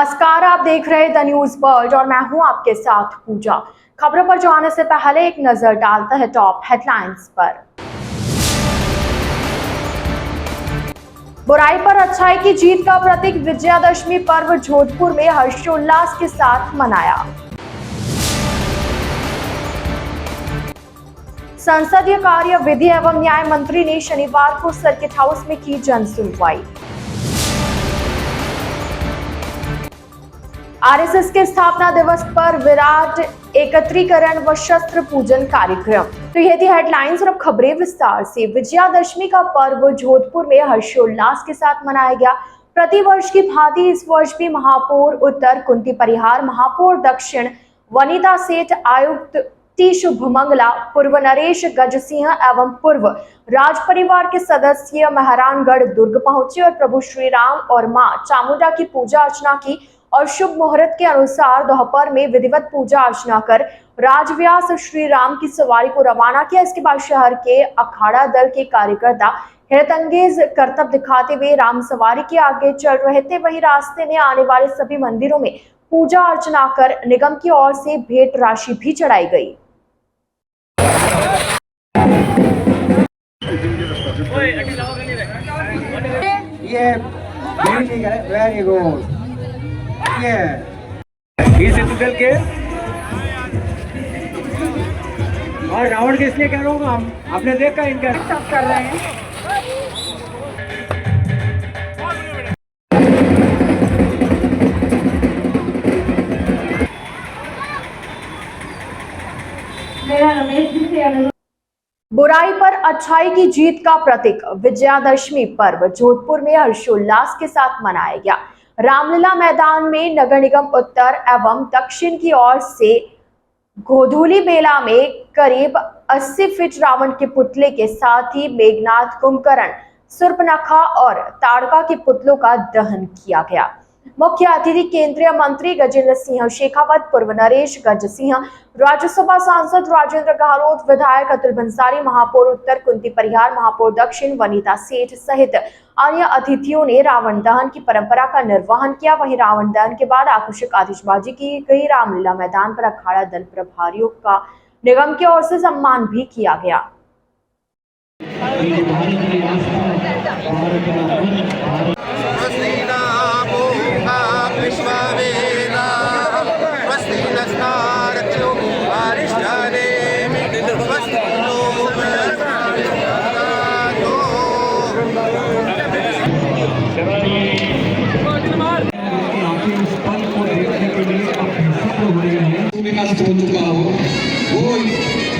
नमस्कार, आप देख रहे द न्यूज वर्ल्ड और मैं हूं आपके साथ पूजा। खबरों पर जाने से पहले एक नजर डालते हैं टॉप हेडलाइंस पर। बुराई पर अच्छाई की जीत का प्रतीक विजयादशमी पर्व जोधपुर में हर्षोल्लास के साथ मनाया। संसदीय कार्य विधि एवं न्याय मंत्री ने शनिवार को सर्किट हाउस में की जन सुनवाई। आरएसएस के स्थापना दिवस पर विराट एकत्रीकरण व शस्त्र पूजन कार्यक्रम। तो ये थी हेडलाइंस और अब खबरें विस्तार से। विजयादशमी का पर्व जोधपुर में हर्षोल्लास के साथ मनाया गया। प्रतिवर्ष की भांति इस वर्ष भी महापौर उत्तर कुंती परिहार, महापौर दक्षिण वनिता सेठ, आयुक्त टी शुभमंगला, पूर्व नरेश गजसिंह एवं पूर्व राज परिवार के सदस्य मेहरानगढ़ दुर्ग पहुंचे और प्रभु श्री राम और मां चामुंडा की पूजा अर्चना की और शुभ मुहूर्त के अनुसार दोपहर में विधिवत पूजा अर्चना कर राजव्यास श्री राम की सवारी को रवाना किया। इसके बाद शहर के अखाड़ा दल के कार्यकर्ता हैरतअंगेज करतब दिखाते हुए राम सवारी के आगे चल रहे थे। वहीं रास्ते में आने वाले सभी मंदिरों में पूजा अर्चना कर निगम की ओर से भेंट राशि भी चढ़ाई गई। Very good. इस दल के और रावण के इसलिए कह रहा हूँ, हम आपने देखा इनका सब कर रहे हैं। बुराई पर अच्छाई की जीत का प्रतीक विजयादशमी पर्व जोधपुर में हर्षोल्लास के साथ मनाया गया। रामलीला मैदान में नगर निगम उत्तर एवं दक्षिण की ओर से गोधूली बेला में करीब 80 फीट रावण के पुतले के साथ ही मेघनाथ, कुंभकर्ण, सुर्पनखा और ताड़का के पुतलों का दहन किया गया। मुख्य अतिथि केंद्रीय मंत्री गजेंद्र सिंह शेखावत, पूर्व नरेश गजसिंह, राज्यसभा सांसद राजेंद्र गहलोत, विधायक अतुल बंसारी, महापौर उत्तर कुंती परिहार, महापौर दक्षिण वनिता सेठ सहित अन्य अतिथियों ने रावण दहन की परंपरा का निर्वहन किया। वहीं रावण दहन के बाद आकर्षक आतिशबाजी की गई। रामलीला मैदान पर अखाड़ा दल प्रभारियों का निगम की ओर से सम्मान भी किया गया। विकास हो चुका हो, वो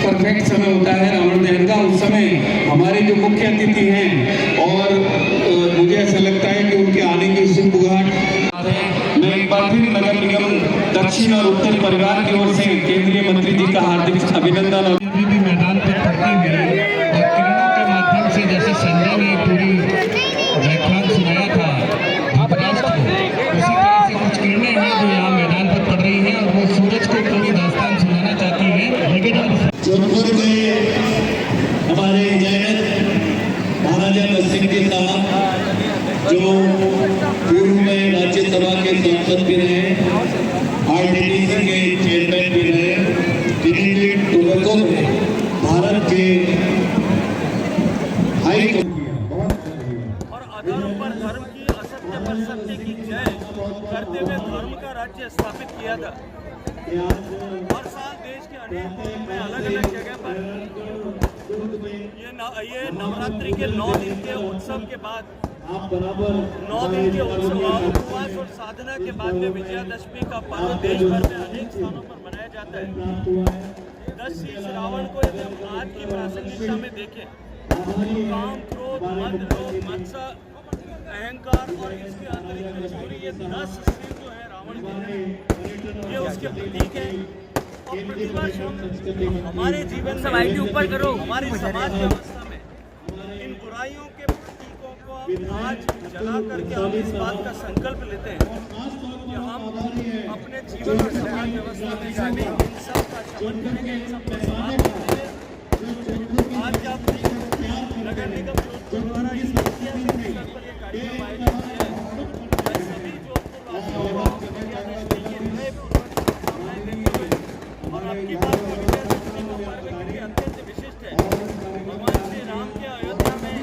परफेक्ट समय होता है रावण दहन का। उस समय हमारे जो मुख्य अतिथि हैं और मुझे ऐसा लगता है कि उनके आने की शुभगाहट मैं एक बार फिर नगर निगम दक्षिण और उत्तर परिवार की ओर से केंद्रीय मंत्री जी का हार्दिक अभिनंदन। और भी मैदान पर पड़ती है और किरणों के माध्यम से, जैसे संजय ने पूरी व्याख्यान सुनाया था धृतराष्ट्र को, उसी तरह से कुछ किरणें हैं जो यहाँ मैदान पर पड़ रही हैं और वो सूरज को पूरी दास्तान सुनाना चाहती है। लेकिन जोधपुर में हमारे महाराजा दक्षिण के साथ जो पूर्व में राज्यसभा के सांसद भी रहे, आरटीसी के चेयरमैन भी रहे, दिल्ली टोबैको में भारत के हाई और अधर्म पर धर्म की, असत्य पर सत्य की जय करते हुए धर्म का राज्य स्थापित किया था। हर साल देश के अनेक में अलग अलग जगह पर ये नवरात्रि के 9 दिन के उत्सव के बाद 9 दिन के उपवास और साधना के बाद में विजयादशमी का पर्व देश भर में अनेक स्थानों पर मनाया जाता है। 10 शीर्ष रावण को यदि हम आज की प्रासंगिकता में देखें, काम, क्रोध, मद, लोभ, मत्सर, अहंकार और इसके अतिरिक्त चोरी, ये 10 शीर्ष जो है रावण के, ये उसके प्रतीक है। और प्रतिवर्ष हम हमारे जीवन में ऊपर करो, हमारी समाज व्यवस्था में इन बुराइयों के प्रतीकों को आज जला करके हम इस बात का संकल्प लेते हैं कि हम अपने जीवन और समाज व्यवस्था में जाने इन सब का शमन करेंगे, इन सब का समाप्त करेंगे। आज जब नगर निगम जोधपुर द्वारा इस पर ये कार्यक्रम आयोजित किया है, सभी जोधपुर की बात तो विजयादशमी का पर्व के लिए अत्यंत विशिष्ट है। भगवान श्री राम के अयोध्या में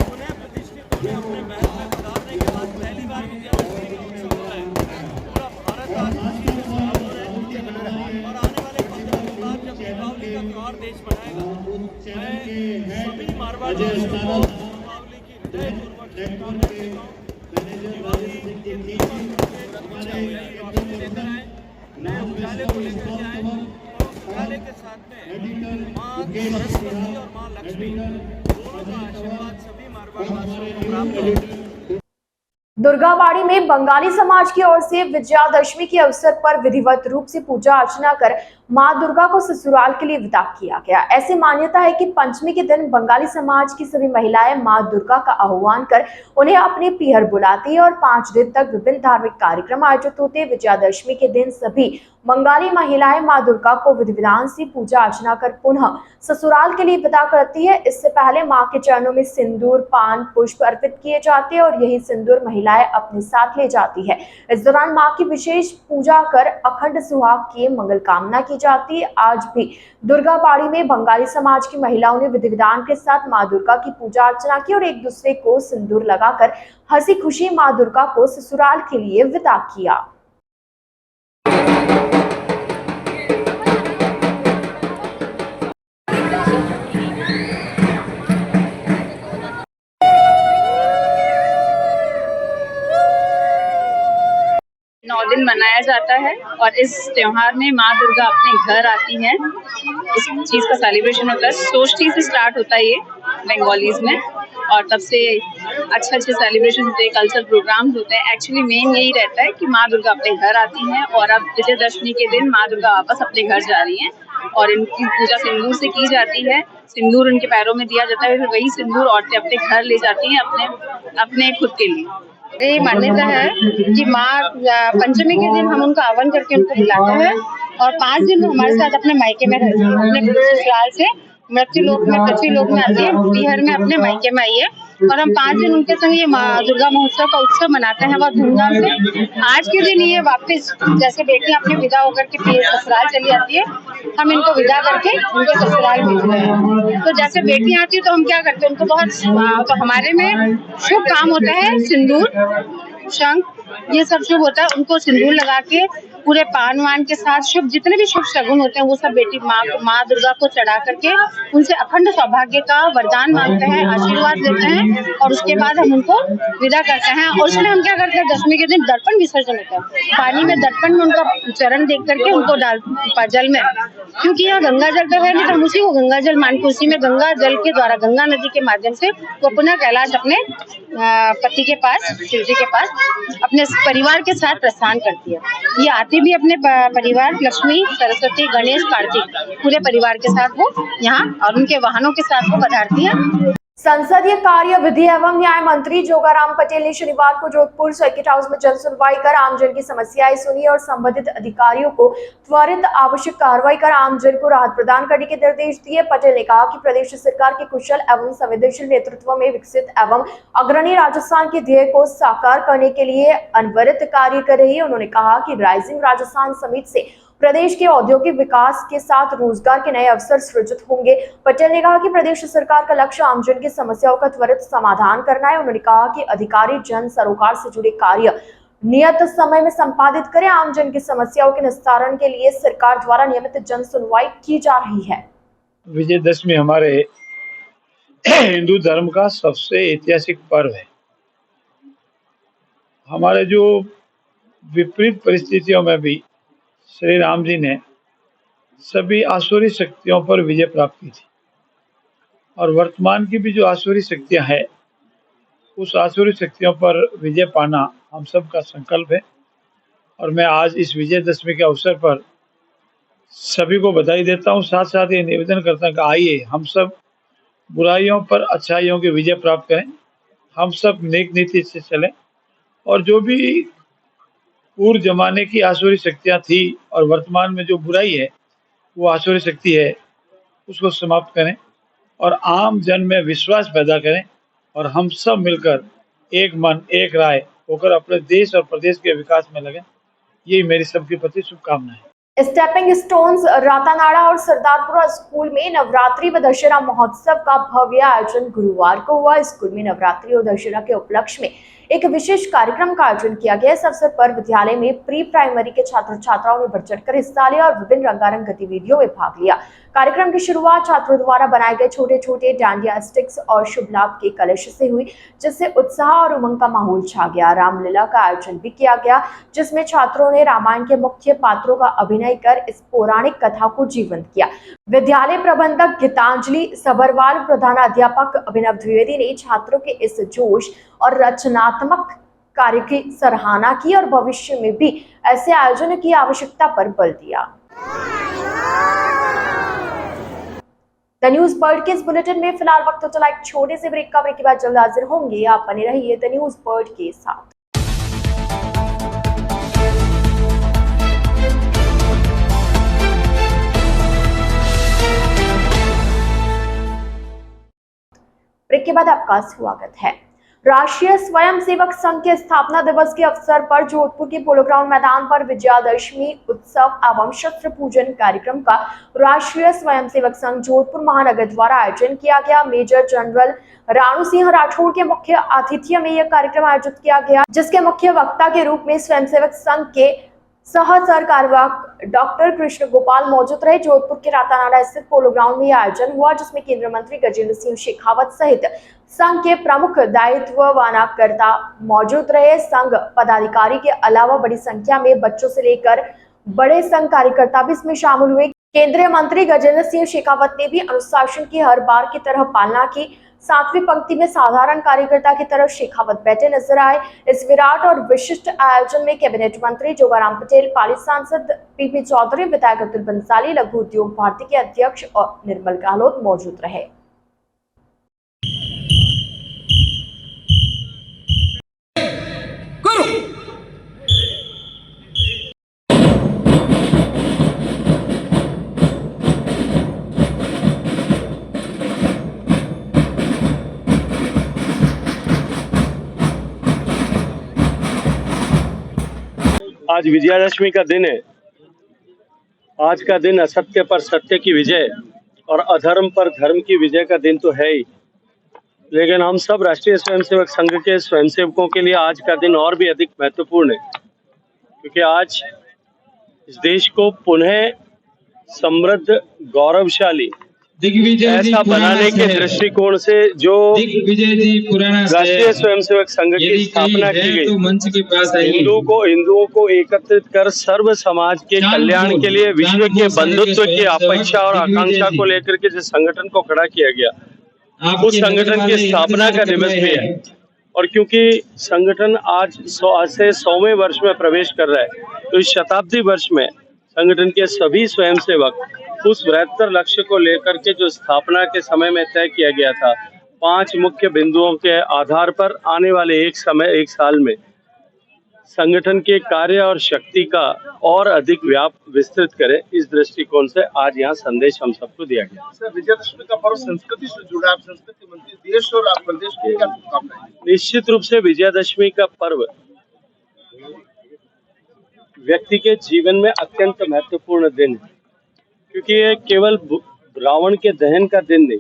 पुनः प्रतिष्ठित होने अपने महल में पधारने के बाद पहली बार विजयादशमी का उत्सव हो रहा है। पूरा भारत आज खुशी से भरा है और आने वाले 15 दिन बाद जब दीपावली का त्योहार देश मनाएगा, मैं सभी मारवाड़ियों को दीपावली की हृदयपूर्वक शुभकामनाएं देता हूं। दिवाली रोशनी लेकर आए, नए उजाले को लेकर के आए और उजाले के साथ में माँ सरस्वती और माँ लक्ष्मी दोनों का आशीर्वाद सभी मारवाड़ियों को प्राप्त हो। दुर्गाबाड़ी में बंगाली समाज की ओर से विजयादशमी के अवसर पर विधिवत रूप से पूजा अर्चना कर मां दुर्गा को ससुराल के लिए विदा किया गया। ऐसी मान्यता है कि पंचमी के दिन बंगाली समाज की सभी महिलाएं मां दुर्गा का आह्वान कर उन्हें अपने पीहर बुलाती है और 5 दिन तक विभिन्न धार्मिक कार्यक्रम आयोजित होते हैं। विजयादशमी के दिन सभी बंगाली महिलाएं मां दुर्गा को विधि विधान से पूजा अर्चना कर पुनः ससुराल के लिए विदा करती है। इससे पहले मां के चरणों में सिंदूर, पान, पुष्प अर्पित किए जाते हैं और यही सिंदूर महिलाएं अपने साथ ले जाती है। इस दौरान मां की विशेष पूजा कर अखंड सुहाग की मंगल कामना की जाती है। आज भी दुर्गाबाड़ी में बंगाली समाज की महिलाओं ने विधि विधान के साथ मां दुर्गा की पूजा अर्चना की और एक दूसरे को सिंदूर लगाकर हंसी खुशी मां दुर्गा को ससुराल के लिए विदा किया। 9 दिन मनाया जाता है और इस त्योहार में माँ दुर्गा अपने घर आती हैं। इस चीज़ का सेलिब्रेशन होता है। सोष्ठी से स्टार्ट होता है ये बंगालीज में और तब से अच्छे सेलिब्रेशन होते हैं, कल्चरल प्रोग्राम्स होते हैं। एक्चुअली मेन यही रहता है कि माँ दुर्गा अपने घर आती हैं और अब विजयदशमी के दिन माँ दुर्गा वापस अपने घर जा रही हैं और इनकी पूजा सिंदूर से की जाती है। सिंदूर उनके पैरों में दिया जाता है, फिर वही सिंदूर औरतें अपने घर ले जाती हैं अपने खुद के लिए। ये मान्यता है कि माँ पंचमी के दिन हम उनका आह्वान करके उनको बुलाते हैं और 5 दिन वो हमारे साथ अपने मायके में रहती है। अपने ससुराल से मृत्यु लोक में पृथ्वी लोक में आती है, बिहार में अपने मायके में आई है और हम 5 दिन उनके संग ये दुर्गा महोत्सव का उत्सव मनाते हैं बहुत धूमधाम से। आज के दिन ये वापस जैसे बेटियां अपने विदा होकर के ससुराल चली जाती है, हम इनको विदा करके उनको ससुराल भेज रहे हैं। तो जैसे बेटियां आती है तो हम क्या करते हैं, उनको बहुत तो हमारे में शुभ काम होता है, सिंदूर, शंख, ये सब शुभ होता है। उनको सिंदूर लगा के पूरे पान वान के साथ शुभ जितने भी शुभ शगुन होते हैं वो सब बेटी माँ दुर्गा को चढ़ा करके उनसे अखंड सौभाग्य का वरदान मांगते हैं, आशीर्वाद लेते हैं और उसके बाद हम उनको विदा करते हैं। और उसमें हम क्या करते हैं, दशमी के दिन दर्पण विसर्जन होता है। पानी में दर्पण में उनका चरण देख करके उनको डाल जल में, क्योंकि यहाँ गंगा जल तो है नहीं तो हम उसी को गंगा जल मान के उसी में गंगा जल के द्वारा गंगा नदी के माध्यम से वो पुनः कैलाश अपने पति के पास, शिव जी के पास अपने परिवार के साथ प्रस्थान करती है। ये आती भी अपने परिवार, लक्ष्मी, सरस्वती, गणेश, कार्तिक पूरे परिवार के साथ वो यहाँ और उनके वाहनों के साथ वो पधारती है। संसदीय कार्य, विधि एवं न्याय मंत्री जोगाराम पटेल ने शनिवार को जोधपुर सर्किट हाउस में जन सुनवाई कर आमजन की समस्याएं सुनी और संबंधित अधिकारियों को त्वरित आवश्यक कार्रवाई कर आमजन को राहत प्रदान करने के निर्देश दिए। पटेल ने कहा कि प्रदेश सरकार के कुशल एवं संवेदनशील नेतृत्व में विकसित एवं अग्रणी राजस्थान के ध्येय को साकार करने के लिए अनवरत कार्य कर रही है। उन्होंने कहा कि राइजिंग राजस्थान समिति से प्रदेश के औद्योगिक विकास के साथ रोजगार के नए अवसर सृजित होंगे। पटेल ने कहा कि प्रदेश सरकार का लक्ष्य आमजन की समस्याओं का त्वरित समाधान करना है। उन्होंने कहा कि अधिकारी जन सरोकार से जुड़े कार्य नियत समय में संपादित करें। आमजन की समस्याओं के निस्तारण के लिए सरकार द्वारा नियमित जन सुनवाई की जा रही है। विजयदशमी हमारे हिंदू धर्म का सबसे ऐतिहासिक पर्व है। हमारे जो विपरीत परिस्थितियों में भी श्री राम जी ने सभी आसुरी शक्तियों पर विजय प्राप्त की थी और वर्तमान की भी जो आसुरी शक्तियां हैं उस आसुरी शक्तियों पर विजय पाना हम सब का संकल्प है। और मैं आज इस विजयदशमी के अवसर पर सभी को बधाई देता हूं, साथ साथ ये निवेदन करता हूं कि आइए हम सब बुराइयों पर अच्छाइयों की विजय प्राप्त करें, हम सब नेक नीति से चलें और जो भी पूर्व जमाने की आसुरी शक्तियां थी और वर्तमान में जो बुराई है वो आसुरी शक्ति है उसको समाप्त करें और आम जन में विश्वास पैदा करें और हम सब मिलकर एक मन एक राय होकर अपने देश और प्रदेश के विकास में लगें। यही मेरी सबके प्रति शुभकामनाएं है। स्टेपिंग स्टोन्स रातानाड़ा और सरदारपुरा स्कूल में नवरात्रि व दशहरा महोत्सव का भव्य आयोजन गुरुवार को हुआ। स्कूल में नवरात्रि और दशहरा के उपलक्ष्य में एक विशेष कार्यक्रम का आयोजन किया गया। इस अवसर पर विद्यालय में प्री प्राइमरी के छात्र छात्राओं ने बढ़ चढ़कर हिस्सा लिया और विभिन्न रंगारंग गतिविधियों में भाग लिया। कार्यक्रम की शुरुआत छात्रों द्वारा बनाए गए छोटे छोटे डांडिया स्टिक्स और शुभ लाभ के कलश से हुई, जिससे उत्साह और उमंग का माहौल छा गया। रामलीला का आयोजन भी किया गया, जिसमें छात्रों ने रामायण के मुख्य पात्रों का अभिनय कर इस पौराणिक कथा को जीवंत किया। विद्यालय प्रबंधक गीतांजलि सबरवाल, प्रधानाध्यापक अभिनव द्विवेदी ने छात्रों के इस जोश और रचनात्मक कार्य की सराहना की और भविष्य में भी ऐसे आयोजन की आवश्यकता पर बल दिया। द न्यूज बर्ड के इस बुलेटिन में फिलहाल वक्त तो चला एक छोटे से ब्रेक का। ब्रेक के बाद जल्द हाजिर होंगे। आप बने रहिए द न्यूज बर्ड के साथ। ब्रेक के बाद आपका स्वागत है। राष्ट्रीय स्वयंसेवक संघ के स्थापना दिवस के अवसर पर जोधपुर के पोलो ग्राउंड मैदान पर विजयादशमी उत्सव एवं शस्त्र पूजन कार्यक्रम का राष्ट्रीय स्वयंसेवक संघ जोधपुर महानगर द्वारा आयोजन किया गया। मेजर जनरल राणू सिंह राठौड़ के मुख्य आतिथ्य में यह कार्यक्रम आयोजित किया गया, जिसके मुख्य वक्ता के रूप में स्वयंसेवक संघ के सह सरकार्यवाहक डॉक्टर कृष्ण गोपाल मौजूद रहे। जोधपुर के रातानाड़ा स्थित पोलो ग्राउंड में यह आयोजन हुआ, जिसमें केंद्रीय मंत्री गजेंद्र सिंह शेखावत सहित संघ के प्रमुख दायित्ववानकर्ता मौजूद रहे। संघ पदाधिकारी के अलावा बड़ी संख्या में बच्चों से लेकर बड़े संघ कार्यकर्ता भी इसमें शामिल हुए। केंद्रीय मंत्री गजेंद्र सिंह शेखावत ने भी अनुशासन की हर बार की तरह पालना की। सातवीं पंक्ति में साधारण कार्यकर्ता की तरफ शेखावत बैठे नजर आए। इस विराट और विशिष्ट आयोजन में कैबिनेट मंत्री जोगाराम पटेल, पाली सांसद पीपी चौधरी, विधायक अब्दुल बंसाली, लघु उद्योग भारती के अध्यक्ष और निर्मल गहलोत मौजूद रहे। आज विजयादशमी का दिन है। आज का दिन असत्य पर सत्य की विजय और अधर्म पर धर्म की विजय का दिन तो है ही, लेकिन हम सब राष्ट्रीय स्वयंसेवक संघ के स्वयंसेवकों के लिए आज का दिन और भी अधिक महत्वपूर्ण है, क्योंकि आज इस देश को पुनः समृद्ध, गौरवशाली ऐसा बनाने के दृष्टिकोण से जो राष्ट्रीय स्वयंसेवक संघ की स्थापना की गई, हिंदुओं को एकत्रित कर सर्व समाज के कल्याण के लिए विश्व के बंधुत्व की अपेक्षा और आकांक्षा को लेकर के जिस संगठन को खड़ा किया गया, उस संगठन की स्थापना का दिवस भी है। और क्योंकि संगठन आज से 100वें वर्ष में प्रवेश कर रहा है, तो इस शताब्दी वर्ष में संगठन के सभी स्वयंसेवक उस बृहत्तर लक्ष्य को लेकर के जो स्थापना के समय में तय किया गया था, 5 मुख्य बिंदुओं के आधार पर आने वाले एक साल में संगठन के कार्य और शक्ति का और अधिक विस्तृत करे, इस दृष्टिकोण से आज यहाँ संदेश हम सबको दिया गया। सर, विजयादशमी का पर्व संस्कृति से जुड़ा, संस्कृति मंत्री देश और प्रदेश को क्या शुभकामनाएं? निश्चित रूप से विजयादशमी का पर्व व्यक्ति के जीवन में अत्यंत महत्वपूर्ण दिन है, क्योंकि ये केवल रावण के दहन का दिन नहीं,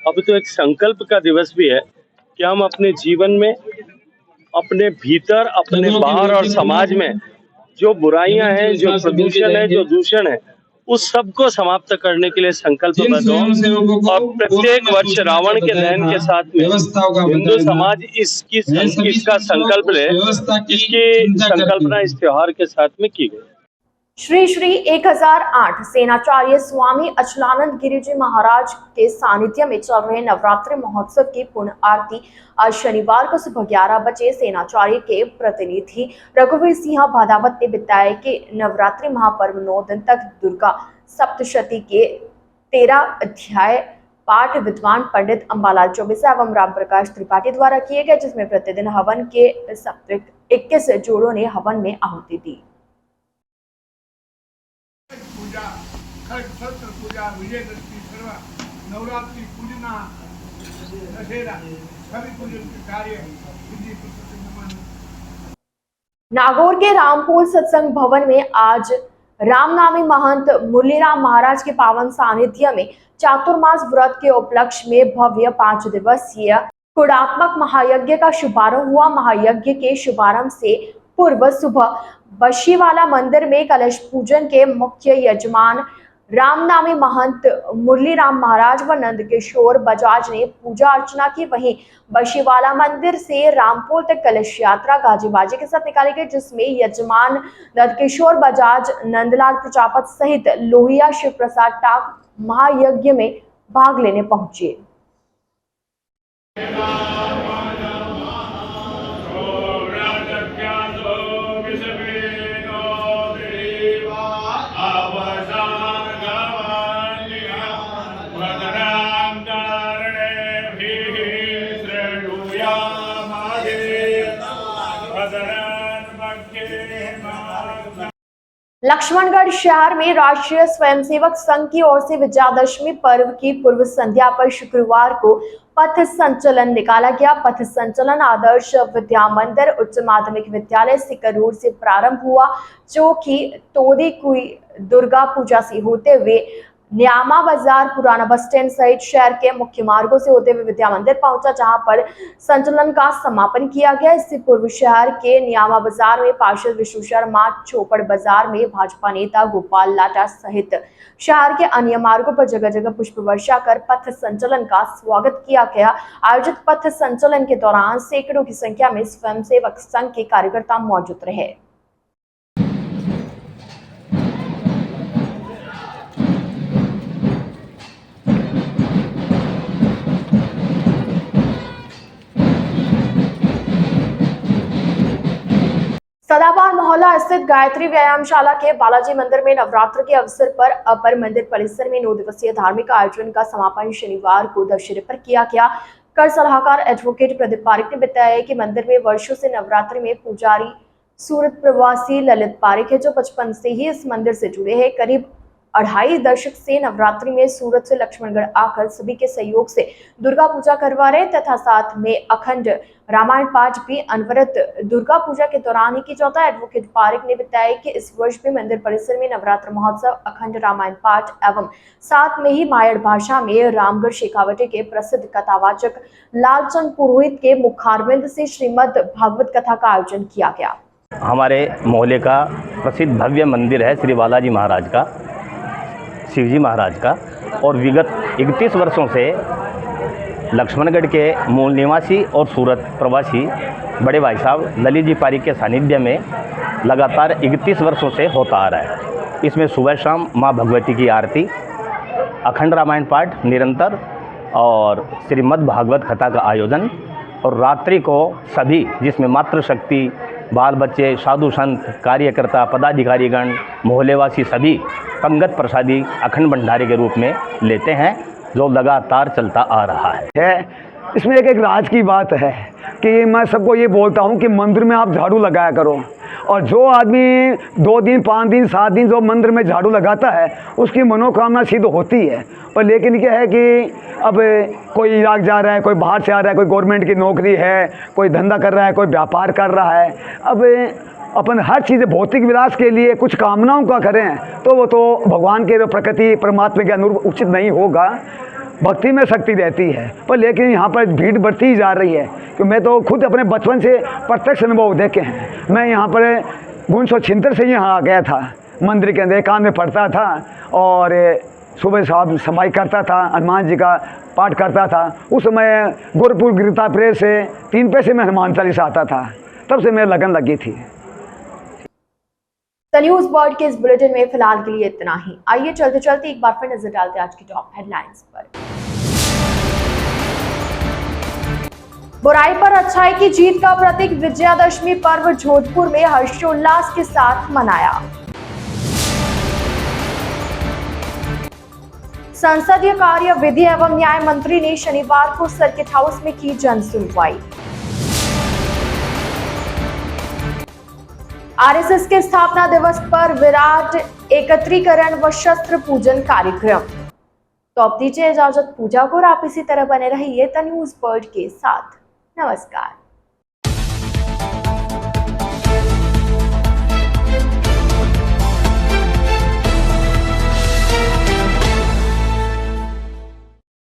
अब तो एक संकल्प का दिवस भी है कि हम अपने जीवन में, अपने भीतर, अपने बाहर और समाज में जो बुराइयां हैं, जो प्रदूषण है, जो दूषण है, उस सब को समाप्त करने के लिए संकल्पबद्ध हो। और प्रत्येक वर्ष रावण के दहन के साथ में हिंदू समाज इसका संकल्प ले, इसकी संकल्पना इस त्योहार के साथ में की गई। श्री 1008 सेनाचार्य स्वामी अचलानंद गिरि जी महाराज के सानिध्य में चल रहे नवरात्रि महोत्सव की पूर्ण आरती आज शनिवार को सुबह 11 बजे सेनाचार्य के प्रतिनिधि रघुवीर सिंह भादावत ने बताया कि नवरात्रि महापर्व 9 दिन तक दुर्गा सप्तशती के 13 अध्याय पाठ विद्वान पंडित अंबालाल चौबेसा एवं राम प्रकाश त्रिपाठी द्वारा किए गए, जिसमें प्रतिदिन हवन के 21 जोड़ों ने हवन में आहुति दी। पूजा, खड़ शस्त्र पूजा, विजयदशमी, सर्व नवरात्रि पूजना, दशहरा, सभी पूजन के कार्य विधि नागौर के रामपुर सत्संग भवन में आज रामनामी महंत मुरलीराम महाराज के पावन सानिध्य में चातुर्मास व्रत के उपलक्ष्य में भव्य 5 दिवसीय गुणात्मक महायज्ञ का शुभारंभ हुआ। महायज्ञ के शुभारंभ से पूर्व सुबह बशीवाला मंदिर में कलश पूजन के मुख्य यजमान रामनामी महंत मुरलीराम महाराज व नंदकिशोर बजाज ने पूजा अर्चना की। वहीं बशीवाला मंदिर से रामपुर तक कलश यात्रा गाजे बाजे के साथ निकाली गई, जिसमें यजमान नंदकिशोर बजाज, नंदलाल प्रजापत सहित लोहिया शिव प्रसाद टाक महायज्ञ में भाग लेने पहुंचे। लक्ष्मणगढ़ शहर में राष्ट्रीय स्वयंसेवक संघ की ओर से विजयादशमी पर्व की पूर्व संध्या पर शुक्रवार को पथ संचलन निकाला गया। पथ संचलन आदर्श विद्या मंदिर उच्च माध्यमिक विद्यालय सिकरूर से प्रारंभ हुआ, जो कि तोदी कुई दुर्गा पूजा से होते हुए न्यामा बाजार, पुराना बस स्टैंड सहित शहर के मुख्य मार्गों से होते हुए विद्या मंदिर पहुंचा, जहां पर संचलन का समापन किया गया। इससे पूर्व शहर के न्यामा बाजार में पार्षद विष्णु शर्मा, चोपड़ बाजार में भाजपा नेता गोपाल लाटा सहित शहर के अन्य मार्गों पर जगह जगह पुष्प वर्षा कर पथ संचलन का स्वागत किया गया। आयोजित पथ संचलन के दौरान सैकड़ों की संख्या में स्वयंसेवक संघ के कार्यकर्ता मौजूद रहे। सदाबहार मोहल्ला स्थित गायत्री व्यायामशाला के बालाजी मंदिर में नवरात्र के अवसर पर अपर मंदिर परिसर में 9 दिवसीय धार्मिक आयोजन का समापन शनिवार को दशहरे पर किया गया। कर सलाहकार एडवोकेट प्रदीप पारिक ने बताया कि मंदिर में वर्षों से नवरात्रि में पुजारी सूरत प्रवासी ललित पारिक है, जो 55 से ही इस मंदिर से जुड़े हैं। करीब 2.5 दशक से नवरात्रि में सूरत से लक्ष्मणगढ़ आकर सभी के सहयोग से दुर्गा पूजा करवा रहे तथा साथ में अखंड रामायण पाठ भी अनवरत दुर्गा पूजा के दौरान ही की जाता है। एडवोकेट पारिक ने बताया कि इस वर्ष भी मंदिर परिसर में नवरात्र महोत्सव, अखंड रामायण पाठ एवं साथ में ही मायड़ भाषा में रामगढ़ शेखावटी के प्रसिद्ध कथावाचक लालचंद पुरोहित के मुखारबिंद से श्रीमद् भागवत कथा का आयोजन किया गया। हमारे मोहल्ले का प्रसिद्ध भव्य मंदिर है श्री बालाजी महाराज का, शिवजी महाराज का, और विगत 31 वर्षों से लक्ष्मणगढ़ के मूल निवासी और सूरत प्रवासी बड़े भाई साहब ललित जी पारिक के सानिध्य में लगातार 31 वर्षों से होता आ रहा है। इसमें सुबह शाम माँ भगवती की आरती, अखंड रामायण पाठ निरंतर और श्रीमद् भागवत कथा का आयोजन, और रात्रि को सभी जिसमें मातृशक्ति, बाल बच्चे, साधु संत, कार्यकर्ता, पदाधिकारीगण, मोहल्लेवासी सभी पंगत प्रसादी अखंड भंडारे के रूप में लेते हैं, जो लगातार चलता आ रहा है। इसमें एक राज की बात है कि मैं सबको ये बोलता हूँ कि मंदिर में आप झाड़ू लगाया करो, और जो आदमी 2 दिन, 5 दिन, 7 दिन जो मंदिर में झाड़ू लगाता है उसकी मनोकामना सिद्ध होती है। पर लेकिन क्या है कि अब कोई इराक जा रहा है, कोई बाहर से आ रहा है, कोई गवर्नमेंट की नौकरी है, कोई धंधा कर रहा है, कोई व्यापार कर रहा है। अब अपन हर चीज़ भौतिक विलास के लिए कुछ कामनाओं का करें तो वो तो भगवान के प्रकृति परमात्मा के अनुरूप उचित नहीं होगा। भक्ति में शक्ति रहती है, पर लेकिन यहाँ पर भीड़ बढ़ती ही जा रही है। कि मैं तो खुद अपने बचपन से प्रत्यक्ष अनुभव देखे हैं। मैं यहाँ पर 1976 से यहाँ आ गया था, मंदिर के अंदर एकांत में पढ़ता था और सुबह शाम समाई करता था, हनुमान जी का पाठ करता था। उस समय गोरखपुर गिरता प्रेस से 3 पैसे में हनुमान चालीसा आता था, तब से मेरी लगन लगी थी। न्यूज वर्ल्ड के इस बुलेटिन में फिलहाल के लिए इतना ही। आइए चलते चलते एक बार फिर नजर डालते आज की टॉप हेडलाइंस पर। बुराई पर अच्छाई की जीत का प्रतीक विजयादशमी पर्व जोधपुर में हर्षोल्लास के साथ मनाया। संसदीय कार्य, विधि एवं न्याय मंत्री ने शनिवार को सर्किट हाउस में की जन सुनवाई। आरएसएस के स्थापना दिवस पर विराट एकत्रीकरण व शस्त्र पूजन कार्यक्रम। तो अब दीजिए इजाजत पूजा को, और आप इसी तरह बने रहिए द न्यूज वर्ल्ड के साथ। नमस्कार।